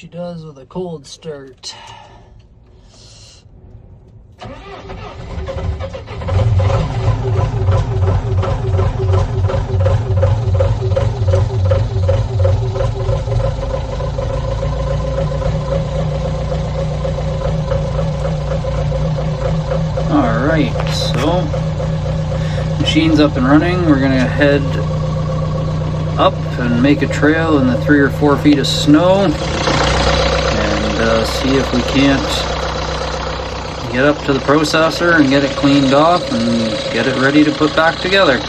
she does with a cold start. Alright, so machine's up and running. We're gonna head up and make a trail in the 3 or 4 feet of snow and see if we can't get up to the processor and get it cleaned off and get it ready to put back together.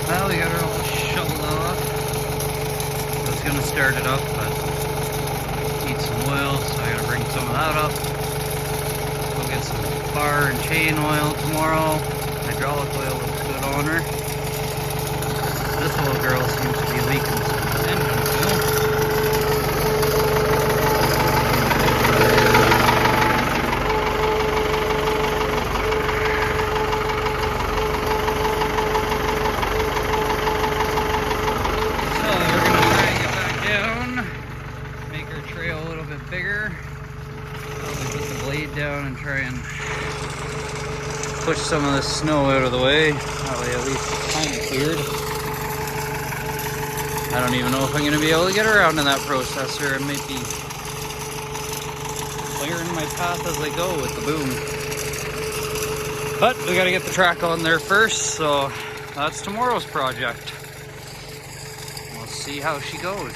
Well, we got her all shoveled off. I was gonna start it up, but need some oil, so I gotta bring some of that up. Go get some bar and chain oil tomorrow. Hydraulic oil looks good on her. This little girl seems to be leaking some engine oil. Bigger. Probably put the blade down and try and push some of the snow out of the way. That way at least it's kind of cleared. I don't even know if I'm going to be able to get around in that processor. It might be clearing my path as I go with the boom. But we got to get the track on there first, so that's tomorrow's project. We'll see how she goes.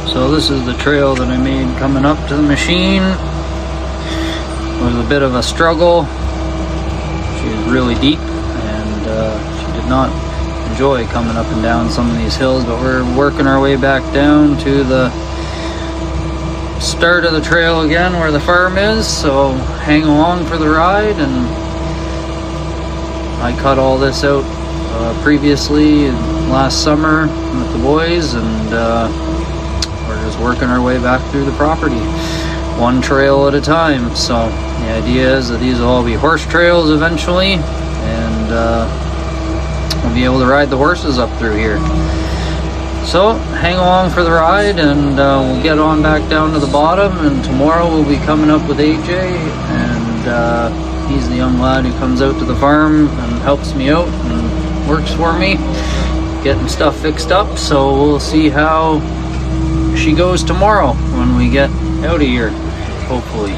So this is the trail that I made coming up to the machine. It was a bit of a struggle. She was really deep and she did not enjoy coming up and down some of these hills, but we're working our way back down to the start of the trail again where the farm is, so hang along for the ride. And I cut all this out previously last summer with the boys, and we're just working our way back through the property, one trail at a time. So the idea is that these will all be horse trails eventually, and we'll be able to ride the horses up through here. So hang along for the ride, and we'll get on back down to the bottom, and tomorrow we'll be coming up with AJ, and he's the young lad who comes out to the farm and helps me out and works for me, getting stuff fixed up. So we'll see how she goes tomorrow when we get out of here, hopefully.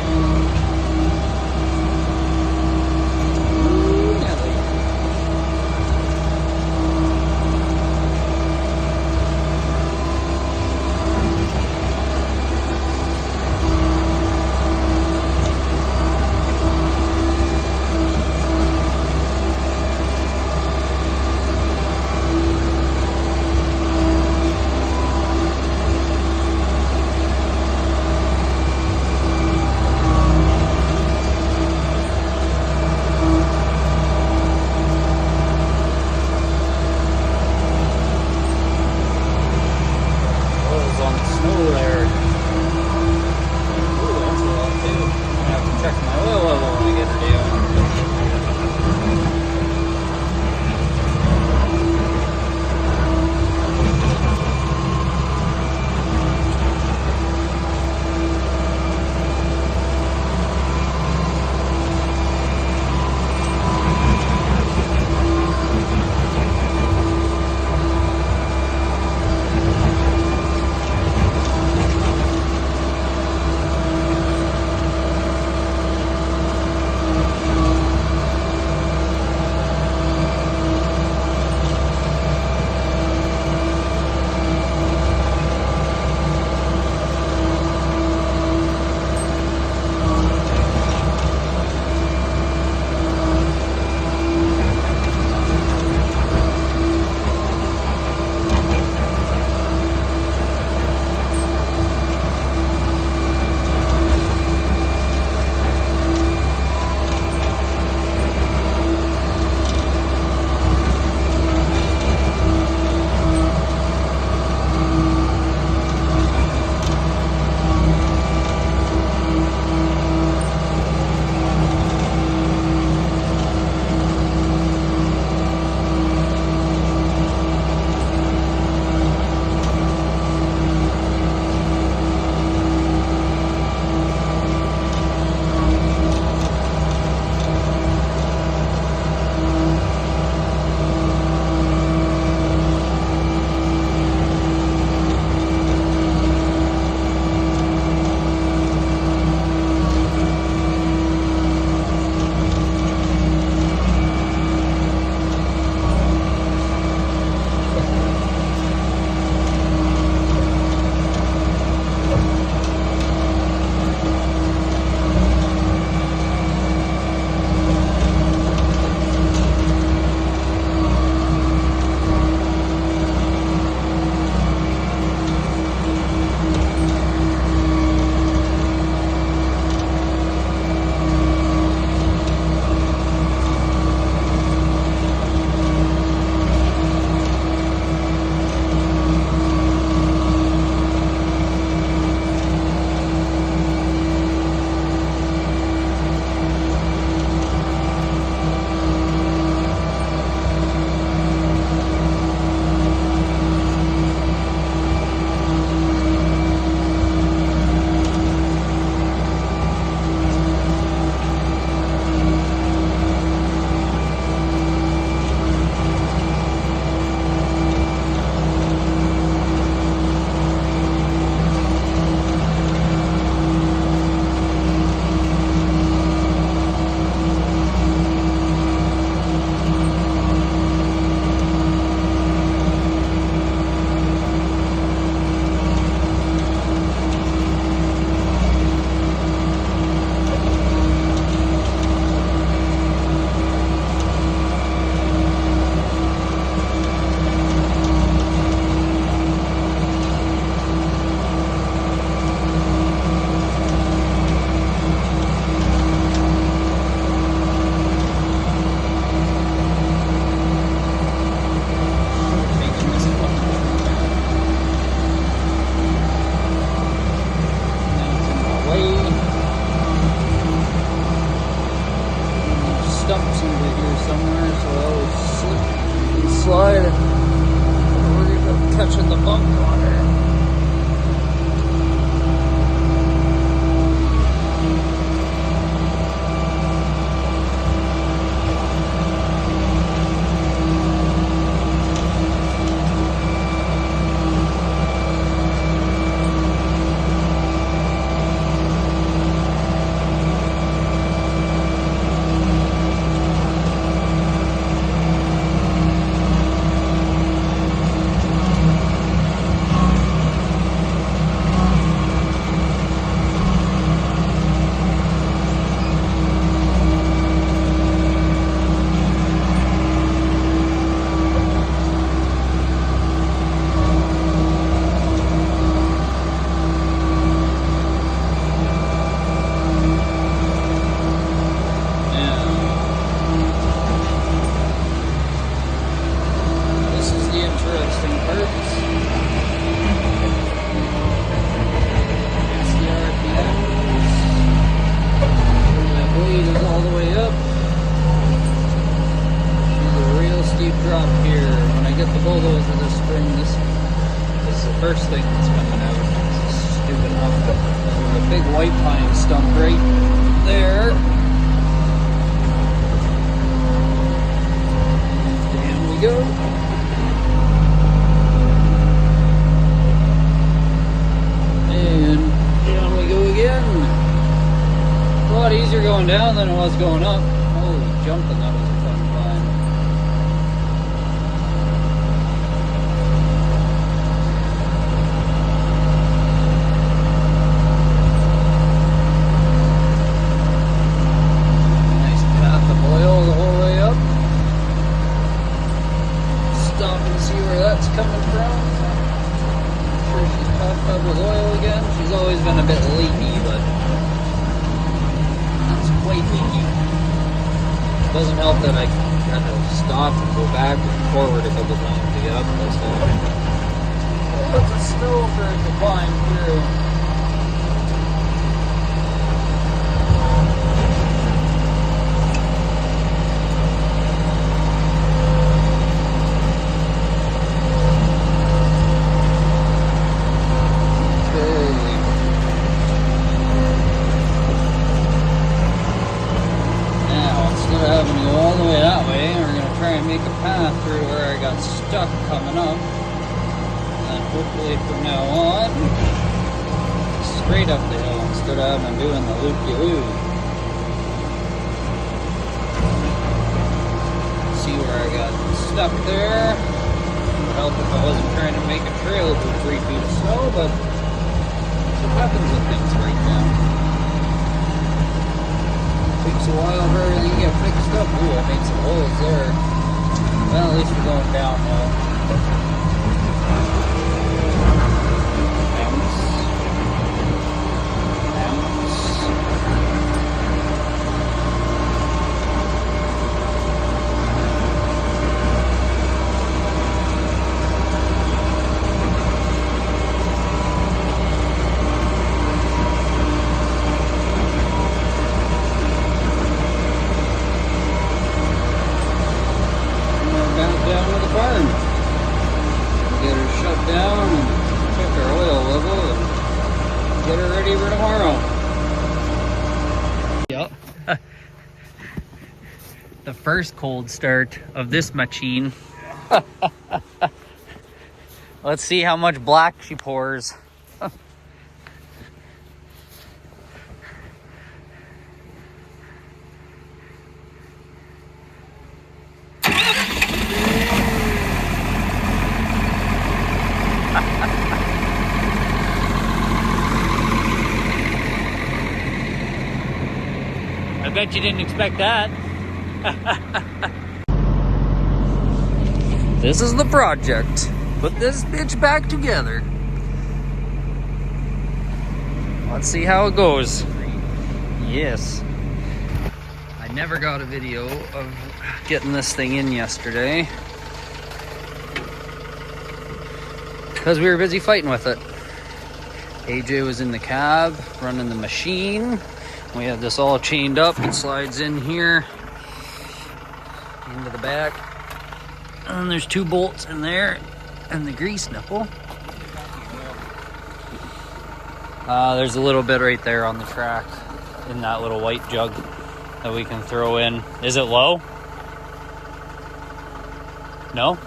somewhere, so I always slip and slide and worry about catching the bunk on her. First thing that's coming out is stupid enough. There's a big white pine stump right there. Down we go. And down we go again. A lot easier going down than it was going up. Holy jumping, that was a fun climb. Coming from. I'm sure she's puffed up with oil again. She's always been a bit leaky, but that's quite leaky. Doesn't help that I had to stop and go back and forward a couple times to get up this hill. Lots of snow for it to climb through. Make a path through where I got stuck coming up, and then hopefully from now on straight up the hill instead of having doing the loop-de-loop. See where I got stuck there. It would help if I wasn't trying to make a trail through 3 feet of snow, but that's what happens when things break down. Takes a while for everything to get fixed up. Ooh, I made some holes there. Well, at least we're going down now. Down to the farm. Get her shut down and check her oil level and get her ready for tomorrow. Yep. The first cold start of this machine. Let's see how much black she pours. I bet you didn't expect that. This is the project. Put this bitch back together. Let's see how it goes. Yes. I never got a video of getting this thing in yesterday because we were busy fighting with it. AJ was in the cab running the machine. We had this all chained up. It slides in here. into the back. And there's 2 bolts in there and the grease nipple. There's a little bit right there on the track in that little white jug that we can throw in. Is it low? No?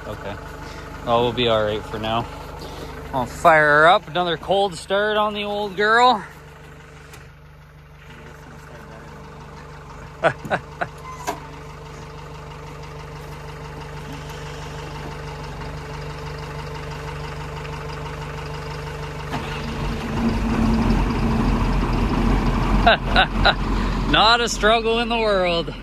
Okay. Well, we'll be all right for now. I'll fire her up. Another cold start on the old girl. Not a struggle in the world.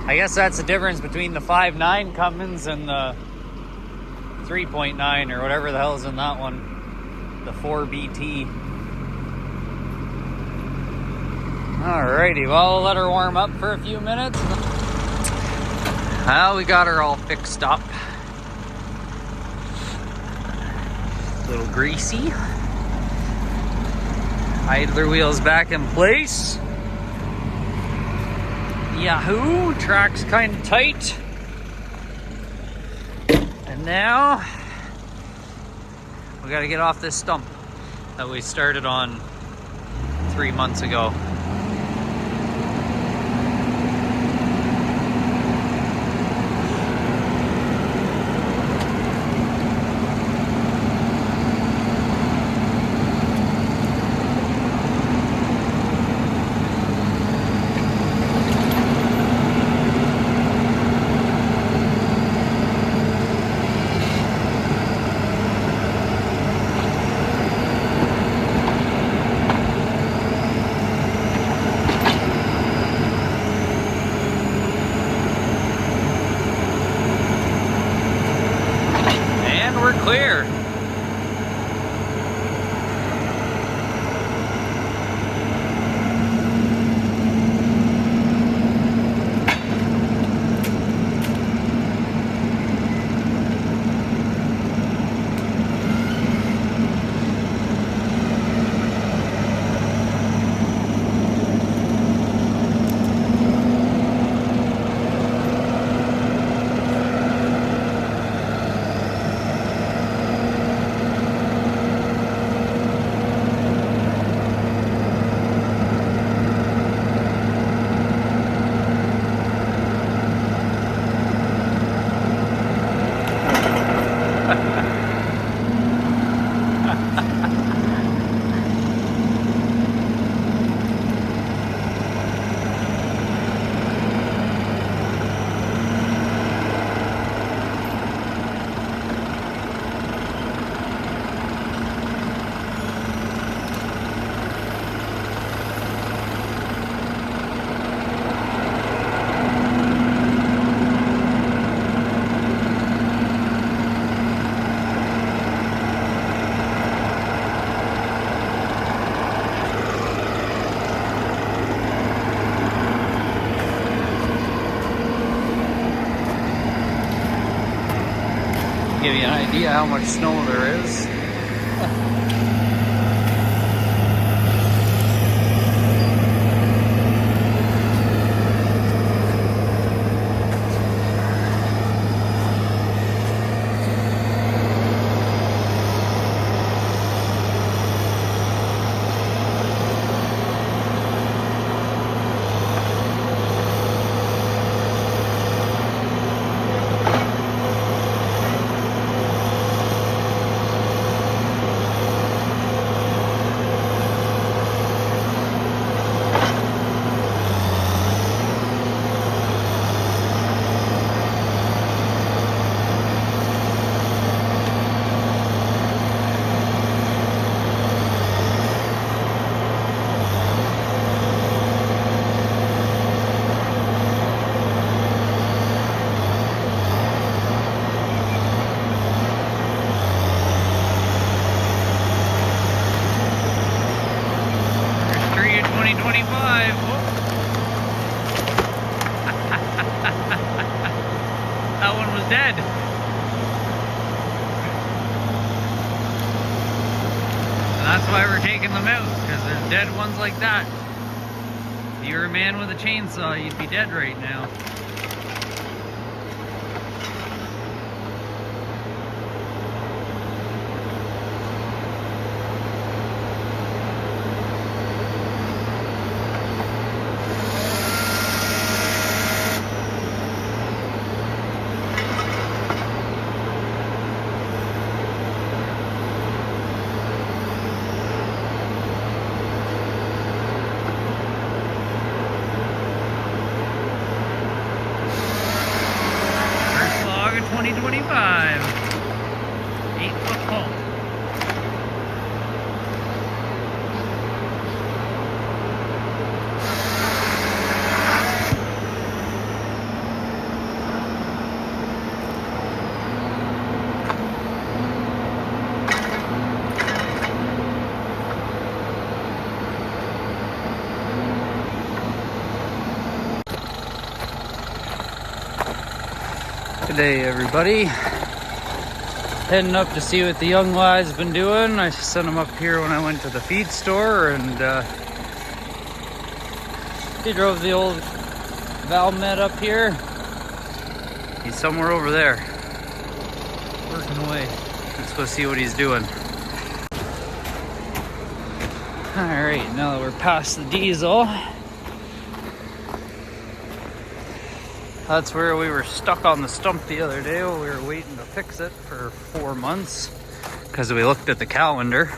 I guess that's the difference between the 5.9 Cummins and the 3.9 or whatever the hell's in that one. The 4BT. Alrighty, well, we'll let her warm up for a few minutes. Well, we got her all fixed up. A little greasy. Idler wheels back in place. Yahoo! Track's kind of tight. And now we gotta get off this stump that we started on 3 months ago. Clear. Give you an idea how much snow there is. That one was dead. And that's why we're taking them out, because there's dead ones like that. If you were a man with a chainsaw, you'd be dead right now. First log of 2025. 8-foot pole. Good day, everybody. Heading up to see what the young lad's been doing. I sent him up here when I went to the feed store, and he drove the old Valmet up here. He's somewhere over there, working away. Let's go see what he's doing. All right, now that we're past the diesel, that's where we were stuck on the stump the other day while we were waiting to fix it for 4 months because we looked at the calendar.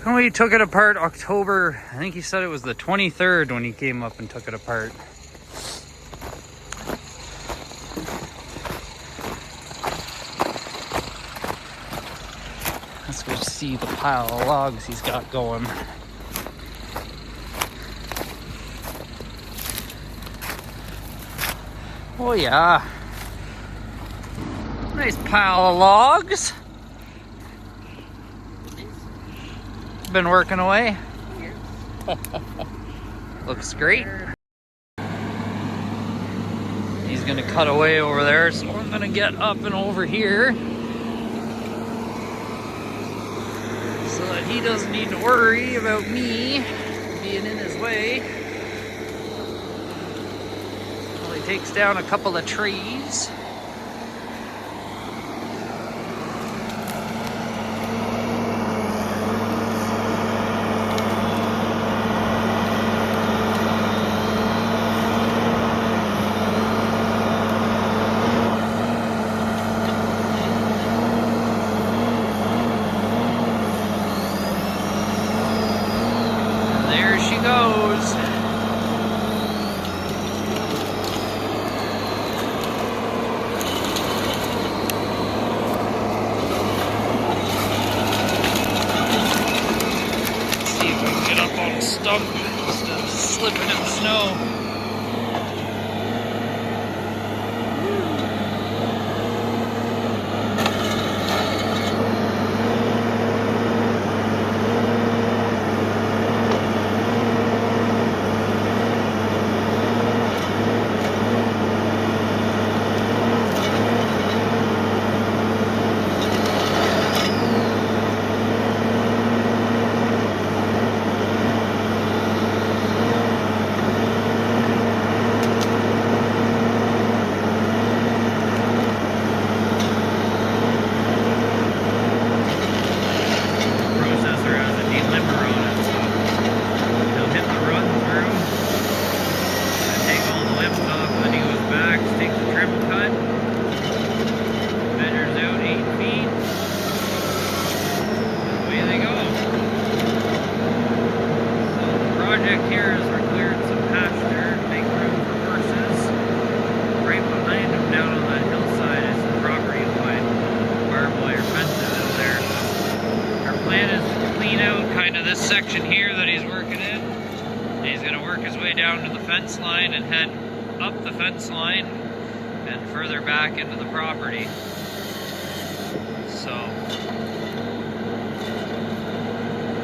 And we took it apart October, I think he said it was the 23rd when he came up and took it apart. Let's go see the pile of logs he's got going. Oh yeah, nice pile of logs. Been working away. Looks great. He's gonna cut away over there, so I'm gonna get up and over here so that he doesn't need to worry about me being in his way. Takes down a couple of trees. And there she goes. Stump instead of slipping in the snow. this section here that he's working in. And he's going to work his way down to the fence line and head up the fence line and further back into the property. So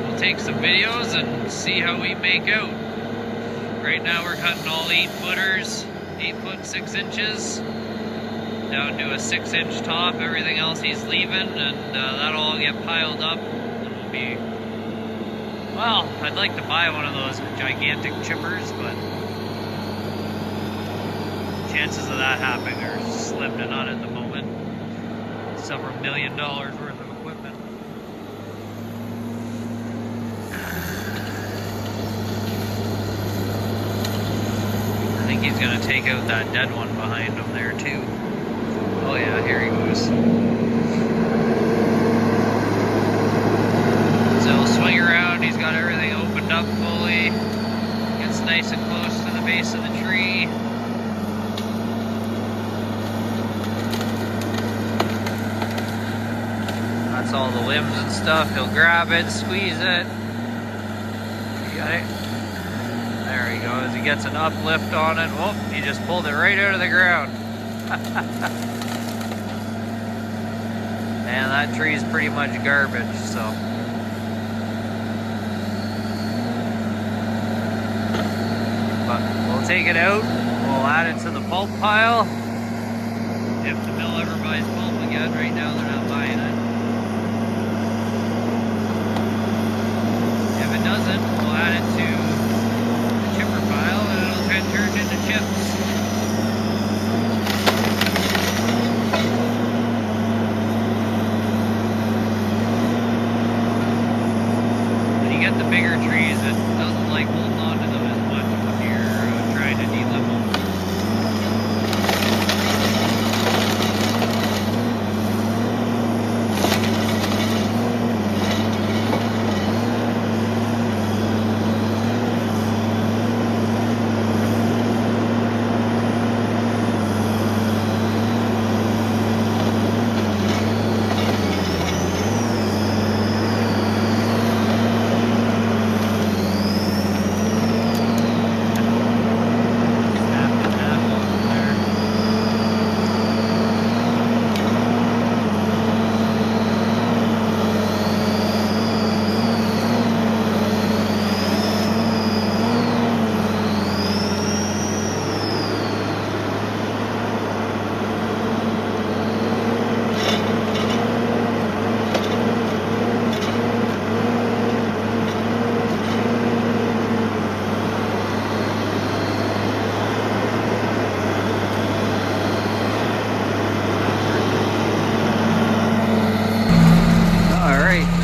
we'll take some videos and see how we make out. Right now we're cutting all 8-footers, 8 foot 6 inches, down to a 6-inch top. Everything else he's leaving, and that'll all get piled up, and we'll be Well, I'd like to buy one of those gigantic chippers, but chances of that happening are slim to none at the moment. Several $1 million worth of equipment. I think he's going to take out that dead one behind him there too. Oh yeah, here he goes. So he'll swing around, he's got everything opened up fully. Gets nice and close to the base of the tree. That's all the limbs and stuff. He'll grab it, squeeze it. You got it? There he goes. He gets an uplift on it. Whoop, he just pulled it right out of the ground. And that tree is pretty much garbage, so. But we'll take it out. We'll add it to the pulp pile. If the mill ever buys pulp again, right now they're not buying it. If it doesn't, we'll add it to the chipper pile and it'll turn into chips. When you get the bigger trees, it doesn't like holding on to them as much when you're trying to delimb them.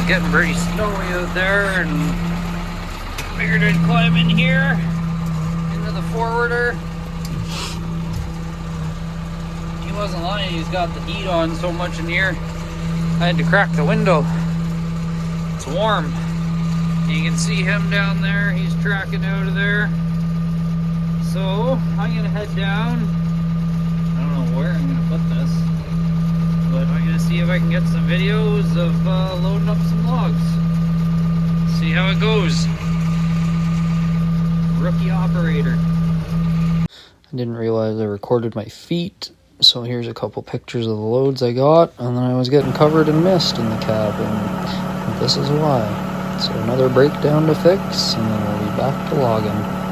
Getting pretty snowy out there, and figured I'd climb in here into the forwarder. He wasn't lying, he's got the heat on so much in here. I had to crack the window. It's warm. You can see him down there, he's tracking out of there. So I'm gonna head down. I don't know where I'm gonna put this, but I'm gonna see if I can get some videos of loading up some logs. See how it goes. Rookie operator. I didn't realize I recorded my feet, so here's a couple pictures of the loads I got, and then I was getting covered in mist in the cabin. And this is why. So another breakdown to fix, and then we'll be back to logging.